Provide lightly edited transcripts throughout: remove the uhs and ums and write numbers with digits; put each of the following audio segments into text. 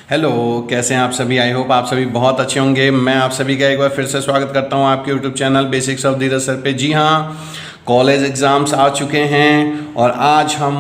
Hello, कैसे हैं आप सभी। आई होप आप सभी बहुत अच्छे होंगे। मैं आप सभी का एक बार फिर से स्वागत करता हूं आपके YouTube channel basics of Dheeraj sir पे। जी हाँ, कॉलेज एग्ज़ाम्स आ चुके हैं और आज हम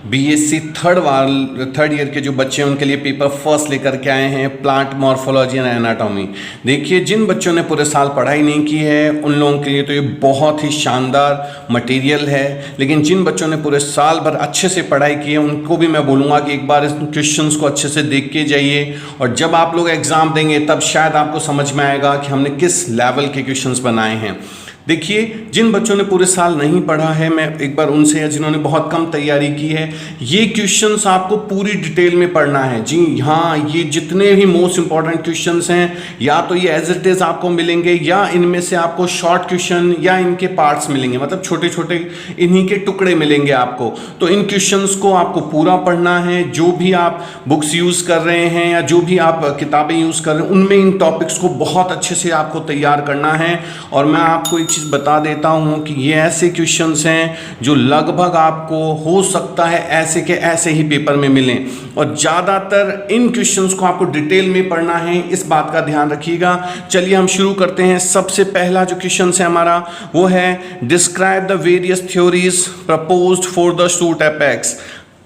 बीएससी थर्ड ईयर के जो बच्चे हैं उनके लिए पेपर फर्स्ट लेकर के आए हैं, प्लांट मॉर्फोलॉजी एंड एनाटॉमी। देखिए, जिन बच्चों ने पूरे साल पढ़ाई नहीं की है उन लोगों के लिए तो ये बहुत ही शानदार मटेरियल है, लेकिन जिन बच्चों ने पूरे साल भर अच्छे से पढ़ाई की है उनको भी मैं बोलूँगा कि एक बार इस क्वेश्चंस को अच्छे से देख के जाइए, और जब आप लोग एग्ज़ाम देंगे तब शायद आपको समझ में आएगा कि हमने किस लेवल के क्वेश्चंस बनाए हैं। देखिए, जिन बच्चों ने पूरे साल नहीं पढ़ा है मैं एक बार उनसे, या जिन्होंने बहुत कम तैयारी की है, ये क्वेश्चंस आपको पूरी डिटेल में पढ़ना है। जी हाँ, ये जितने भी मोस्ट इंपॉर्टेंट क्वेश्चंस हैं या तो ये एज इट इज आपको मिलेंगे, या इनमें से आपको शॉर्ट क्वेश्चन या इनके पार्ट्स मिलेंगे, मतलब छोटे छोटे इन्हीं के टुकड़े मिलेंगे आपको। तो इन क्वेश्चंस को आपको पूरा पढ़ना है। जो भी आप बुक्स यूज़ कर रहे हैं या जो भी आप किताबें यूज़ कर रहे हैं उनमें इन टॉपिक्स को बहुत अच्छे से आपको तैयार करना है। और मैं आपको एक बता देता हूं कि ये ऐसे क्वेश्चंस हैं जो लगभग आपको हो सकता है ऐसे के ऐसे ही पेपर में मिलें, और ज़्यादातर इन क्वेश्चंस को आपको डिटेल में पढ़ना है, इस बात का ध्यान रखिएगा। चलिए हम शुरू करते हैं। सबसे पहला जो क्वेश्चन है हमारा वो है, describe the various theories proposed for the suit apex.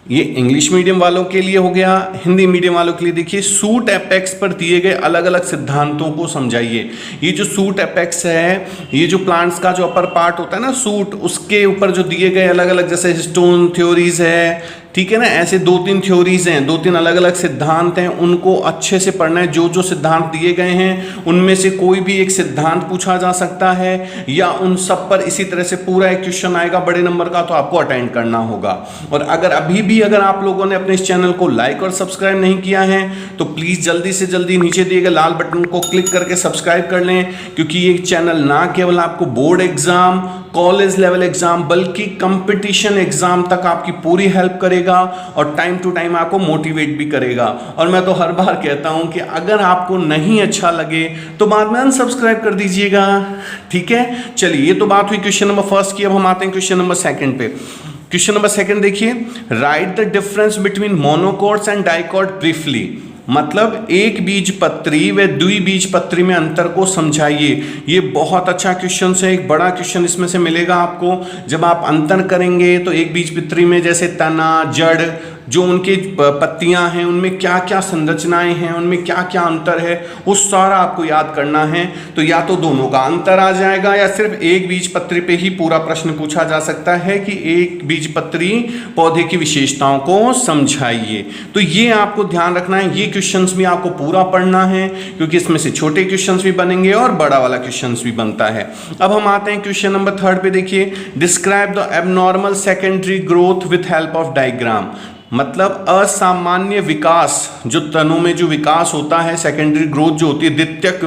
ये इंग्लिश मीडियम वालों के लिए हो गया। हिंदी मीडियम वालों के लिए देखिए, सूट एपेक्स पर दिए गए अलग अलग सिद्धांतों को समझाइए। ये जो सूट एपेक्स है, ये जो प्लांट्स का जो अपर पार्ट होता है ना सूट, उसके ऊपर जो दिए गए अलग अलग, जैसे हिस्टोन थ्योरीज है, ठीक है ना, ऐसे दो तीन थ्योरीज हैं, दो तीन अलग अलग सिद्धांत हैं, उनको अच्छे से पढ़ना है। जो जो सिद्धांत दिए गए हैं उनमें से कोई भी एक सिद्धांत पूछा जा सकता है, या उन सब पर इसी तरह से पूरा एक क्वेश्चन आएगा बड़े नंबर का, तो आपको अटेंड करना होगा। और अगर अभी भी अगर आप लोगों ने अपने इस चैनल को लाइक और सब्सक्राइब नहीं किया है तो प्लीज़ जल्दी से जल्दी नीचे दिए गए लाल बटन को क्लिक करके सब्सक्राइब कर लें, क्योंकि ये चैनल ना केवल आपको board exam, college level exam, बल्कि कंपटीशन एग्जाम तक आपकी पूरी हेल्प करेगा और टाइम टू टाइम आपको मोटिवेट भी करेगा। और मैं तो हर बार कहता हूं कि अगर आपको नहीं अच्छा लगे तो बाद में अनसब्सक्राइब कर दीजिएगा, ठीक है। चलिए, ये तो बात हुई क्वेश्चन नंबर फर्स्ट की। अब हम आते हैं क्वेश्चन नंबर सेकंड पे। क्वेश्चन नंबर सेकंड देखिए, right the difference between monocots and dicot briefly. मतलब एक बीजपत्री व द्विबीजपत्री में अंतर को समझाइए। ये बहुत अच्छा क्वेश्चन है, एक बड़ा क्वेश्चन इसमें से मिलेगा आपको। जब आप अंतर करेंगे तो एक बीजपत्री में जैसे तना, जड़, जो उनकी पत्तियां हैं उनमें क्या क्या संरचनाएं हैं, उनमें क्या क्या अंतर है, वो सारा आपको याद करना है। तो या तो दोनों का अंतर आ जाएगा, या सिर्फ एक बीजपत्री पे ही पूरा प्रश्न पूछा जा सकता है कि एक बीजपत्री पौधे की विशेषताओं को समझाइए। तो ये आपको ध्यान रखना है, ये क्वेश्चंस भी आपको पूरा पढ़ना है, क्योंकि इसमें से छोटे क्वेश्चंस भी बनेंगे और बड़ा वाला क्वेश्चंस भी बनता है। अब हम आते हैं क्वेश्चन नंबर थर्ड पे। देखिए, describe the abnormal secondary growth with help of diagram. मतलब असामान्य विकास, जो तनों में जो विकास होता है, सेकेंडरी ग्रोथ जो होती है, द्वितीयक,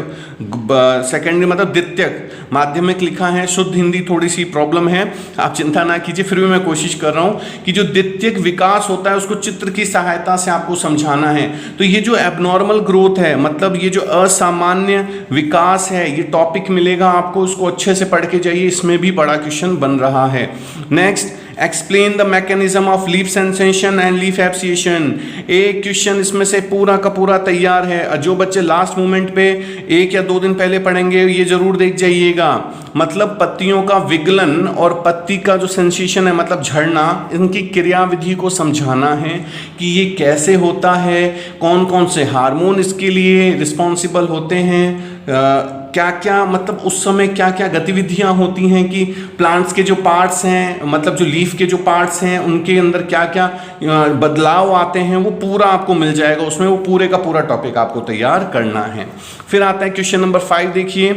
सेकेंडरी मतलब द्वितीयक, माध्यमिक लिखा है, शुद्ध हिंदी थोड़ी सी प्रॉब्लम है, आप चिंता ना कीजिए, फिर भी मैं कोशिश कर रहा हूँ कि जो द्वितीयक विकास होता है उसको चित्र की सहायता से आपको समझाना है। तो ये जो एबनॉर्मल ग्रोथ है, मतलब ये जो असामान्य विकास है, ये टॉपिक मिलेगा आपको, उसको अच्छे से पढ़ के जाइए, इसमें भी बड़ा क्वेश्चन बन रहा है। Next, explain the mechanism of leaf senescence and leaf abscission. एक क्वेश्चन इसमें से पूरा का पूरा तैयार है। जो बच्चे लास्ट मोमेंट पे एक या दो दिन पहले पढ़ेंगे ये जरूर देख जाइएगा। मतलब पत्तियों का विगलन और पत्ती का जो सेंसेशन है, मतलब झड़ना, इनकी क्रियाविधि को समझाना है कि ये कैसे होता है, कौन कौन से हार्मोन इसके लिए रिस्पॉन्सिबल होते हैं, क्या क्या, मतलब उस समय क्या क्या गतिविधियां होती हैं, कि प्लांट्स के जो पार्ट्स हैं, मतलब जो लीफ के जो पार्ट्स हैं उनके अंदर क्या क्या बदलाव आते हैं, वो पूरा आपको मिल जाएगा उसमें। वो पूरे का पूरा टॉपिक आपको तैयार करना है। फिर आता है क्वेश्चन नंबर 5। देखिए,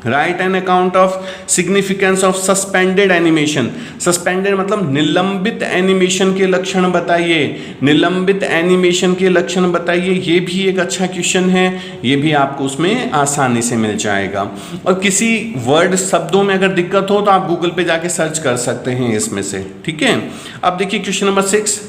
right an account of significance of suspended animation. Suspended मतलब निलंबित एनिमेशन के लक्षण बताइए। निलंबित एनिमेशन के लक्षण बताइए, ये भी एक अच्छा क्वेश्चन है, ये भी आपको उसमें आसानी से मिल जाएगा। और किसी वर्ड शब्दों में अगर दिक्कत हो तो आप गूगल पे जाके सर्च कर सकते हैं इसमें से, ठीक है। अब देखिए question number 6,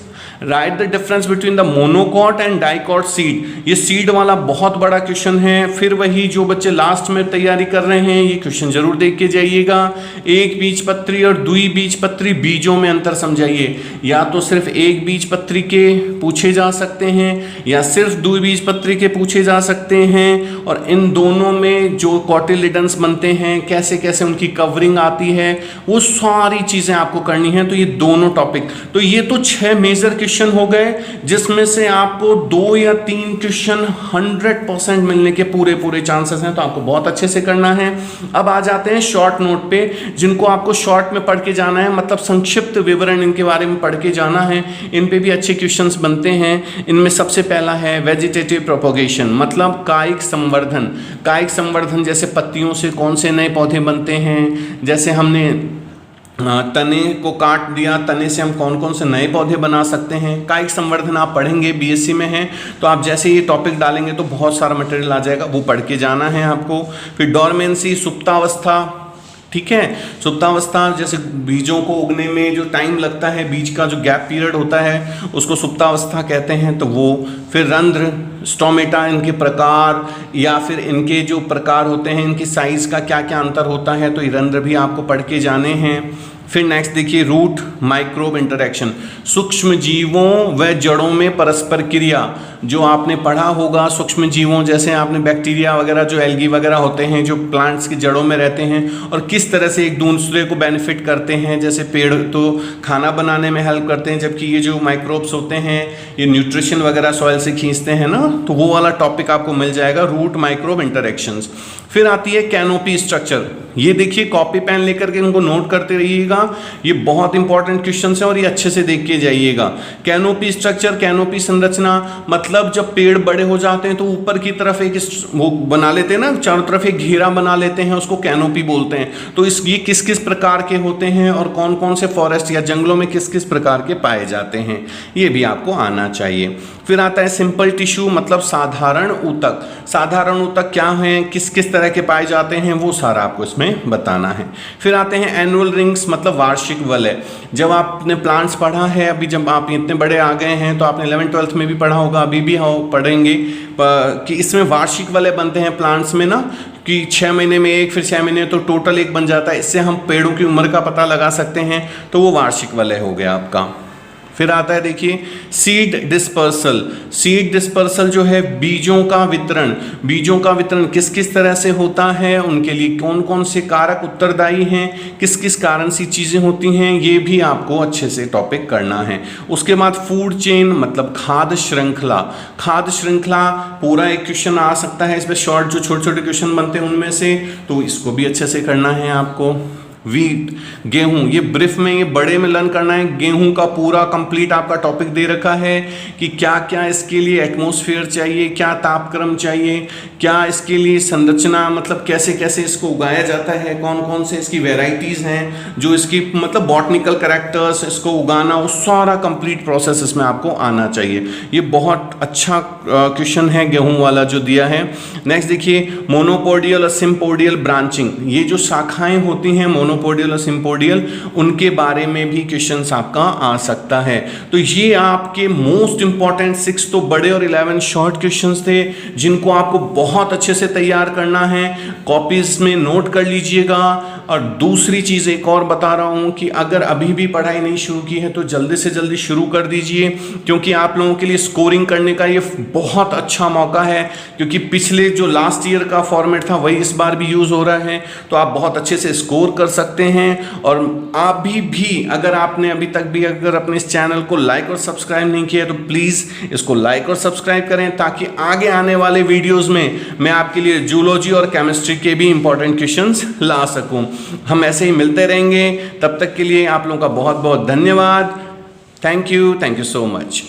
right the difference between the monocot and dicot seed. ये सीड वाला बहुत बड़ा क्वेश्चन है। फिर वही जो बच्चे लास्ट में तैयारी कर रहे हैं ये क्वेश्चन जरूर देख के जाइएगा। एक बीजपत्री और द्विबीजपत्री बीजों में अंतर समझाइए। या तो सिर्फ एक बीजपत्री के पूछे जा सकते हैं या सिर्फ द्विबीजपत्री के पूछे जा सकते हैं, और इन दोनों में जो कॉटिलिडन्स बनते हैं कैसे कैसे उनकी कवरिंग आती है वो सारी चीजें आपको करनी है। तो ये दोनों टॉपिक, तो ये तो 6 मेजर क्वेश्चन हो गए जिसमें से आपको 2 या 3 क्वेश्चन 100% मिलने के पूरे पूरे चांसेस हैं। तो आपको बहुत अच्छे से करना है। अब आ जाते हैं शॉर्ट नोट पे, जिनको आपको शॉर्ट में पढ़ के जाना है, मतलब संक्षिप्त विवरण इनके बारे में पढ़ के जाना है। इन पे भी अच्छे क्वेश्चंस बनते हैं। इनमें सबसे पहला है वेजिटेटिव प्रोपोगेशन, मतलब कायिक संवर्धन। कायिक संवर्धन जैसे पत्तियों से कौन से नए पौधे बनते हैं, जैसे हमने तने को काट दिया, तने से हम कौन कौन से नए पौधे बना सकते हैं। कायिक संवर्धन आप पढ़ेंगे, बीएससी में है तो आप जैसे ये टॉपिक डालेंगे तो बहुत सारा मटेरियल आ जाएगा, वो पढ़ के जाना है आपको। फिर डोरमेंसी, सुप्तावस्था, ठीक है। सुप्तावस्था जैसे बीजों को उगने में जो टाइम लगता है, बीज का जो गैप पीरियड होता है उसको सुप्तावस्था कहते हैं, तो वो। फिर रंध्र, स्टोमेटा, इनके प्रकार या फिर इनके जो प्रकार होते हैं, इनकी साइज का क्या क्या अंतर होता है, तो ये रंध्र भी आपको पढ़ के जाने हैं। फिर नेक्स्ट देखिए रूट माइक्रोब इंटरेक्शन, सूक्ष्म जीवों व जड़ों में परस्पर क्रिया। जो आपने पढ़ा होगा सूक्ष्म जीवों, जैसे आपने बैक्टीरिया वगैरह जो एल्गी वगैरह होते हैं जो प्लांट्स की जड़ों में रहते हैं और किस तरह से एक दूसरे को बेनिफिट करते हैं। जैसे पेड़ तो खाना बनाने में हेल्प करते हैं, जबकि ये जो माइक्रोब्स होते हैं ये न्यूट्रिशन वगैरह सॉइल से खींचते हैं ना, तो वो वाला टॉपिक आपको मिल जाएगा, रूट माइक्रोब इंटरेक्शंस। फिर आती है कैनोपी स्ट्रक्चर। ये देखिए कॉपी पेन लेकर के इनको नोट करते रहिएगा, ये बहुत इंपॉर्टेंट क्वेश्चन है और ये अच्छे से देख के जाइएगा। कैनोपी स्ट्रक्चर, कैनोपी संरचना, मतलब जब पेड़ बड़े हो जाते हैं तो ऊपर की तरफ एक वो बना लेते हैं ना, चारों तरफ एक घेरा बना लेते हैं, उसको कैनोपी बोलते हैं। तो ये किस किस प्रकार के होते हैं और कौन कौन से फॉरेस्ट या जंगलों में किस किस प्रकार के पाए जाते हैं, ये भी आपको आना चाहिए। फिर आता है सिंपल टिश्यू, मतलब साधारण ऊतक। साधारण ऊतक क्या हैं, किस किस तरह के पाए जाते हैं, वो सारा आपको इसमें बताना है। फिर आते हैं एनुअल रिंग्स, मतलब वार्षिक वलय। जब आपने प्लांट्स पढ़ा है, अभी जब आप इतने बड़े आ गए हैं तो आपने 11th-12th में भी पढ़ा होगा, अभी भी पढ़ेंगे कि इसमें वार्षिक वलय बनते हैं प्लांट्स में ना, कि 6 महीने में एक, फिर 6 महीने तो टोटल एक बन जाता है। इससे हम पेड़ों की उम्र का पता लगा सकते हैं, तो वो वार्षिक वलय हो गया आपका। फिर आता है देखिए सीड डिस्पर्सल। सीड डिस्पर्सल जो है बीजों का वितरण। बीजों का वितरण किस किस तरह से होता है, उनके लिए कौन कौन से कारक उत्तरदायी हैं, किस किस कारण सी चीज़ें होती हैं, ये भी आपको अच्छे से टॉपिक करना है। उसके बाद फूड चेन, मतलब खाद्य श्रृंखला। खाद्य श्रृंखला पूरा एक क्वेश्चन आ सकता है इसमें, शॉर्ट जो छोटे छोटे क्वेश्चन बनते हैं उनमें से, तो इसको भी अच्छे से करना है आपको। वीट, गेहूं, ये ब्रीफ में, ये बड़े में लर्न करना है। गेहूं का पूरा कंप्लीट आपका टॉपिक दे रखा है कि क्या क्या इसके लिए एटमॉस्फेयर चाहिए, क्या तापक्रम चाहिए, क्या इसके लिए संरचना, मतलब कैसे कैसे इसको उगाया जाता है, कौन कौन से इसकी वेराइटीज़ हैं, जो इसकी मतलब बॉटनिकल कैरेक्टर्स, इसको उगाना, वो सारा कंप्लीट प्रोसेस इसमें आपको आना चाहिए। ये बहुत अच्छा क्वेश्चन है गेहूं वाला जो दिया है। नेक्स्ट देखिए मोनोपोडियल और सिम्पोडियल ब्रांचिंग। ये जो शाखाएं होती हैं मोनोपोडियल और सिम्पोडियल, उनके बारे में भी क्वेश्चंस आपका आ सकता है। तो ये आपके मोस्ट इंपॉर्टेंट 6 तो बड़े और 11 शॉर्ट क्वेश्चंस थे, जिनको आपको बहुत अच्छे से तैयार करना है। कॉपीज में नोट कर लीजिएगा। और दूसरी चीज एक और बता रहा हूं कि अगर अभी भी पढ़ाई नहीं शुरू की है तो जल्दी से जल्दी शुरू कर दीजिए, क्योंकि आप लोगों के लिए स्कोरिंग करने का ये बहुत अच्छा मौका है, क्योंकि पिछले जो लास्ट ईयर का फॉर्मेट था वही इस बार भी यूज हो रहा है। तो आप बहुत अच्छे से स्कोर कर सकते हैं। और आप भी अगर आपने अभी तक भी अगर अपने इस चैनल को लाइक और सब्सक्राइब नहीं किया तो प्लीज़ इसको लाइक और सब्सक्राइब करें, ताकि आगे आने वाले वीडियोस में मैं आपके लिए जूलॉजी और केमिस्ट्री के भी इंपॉर्टेंट क्वेश्चंस ला सकूं। हम ऐसे ही मिलते रहेंगे, तब तक के लिए आप लोगों का बहुत बहुत धन्यवाद। Thank you so much.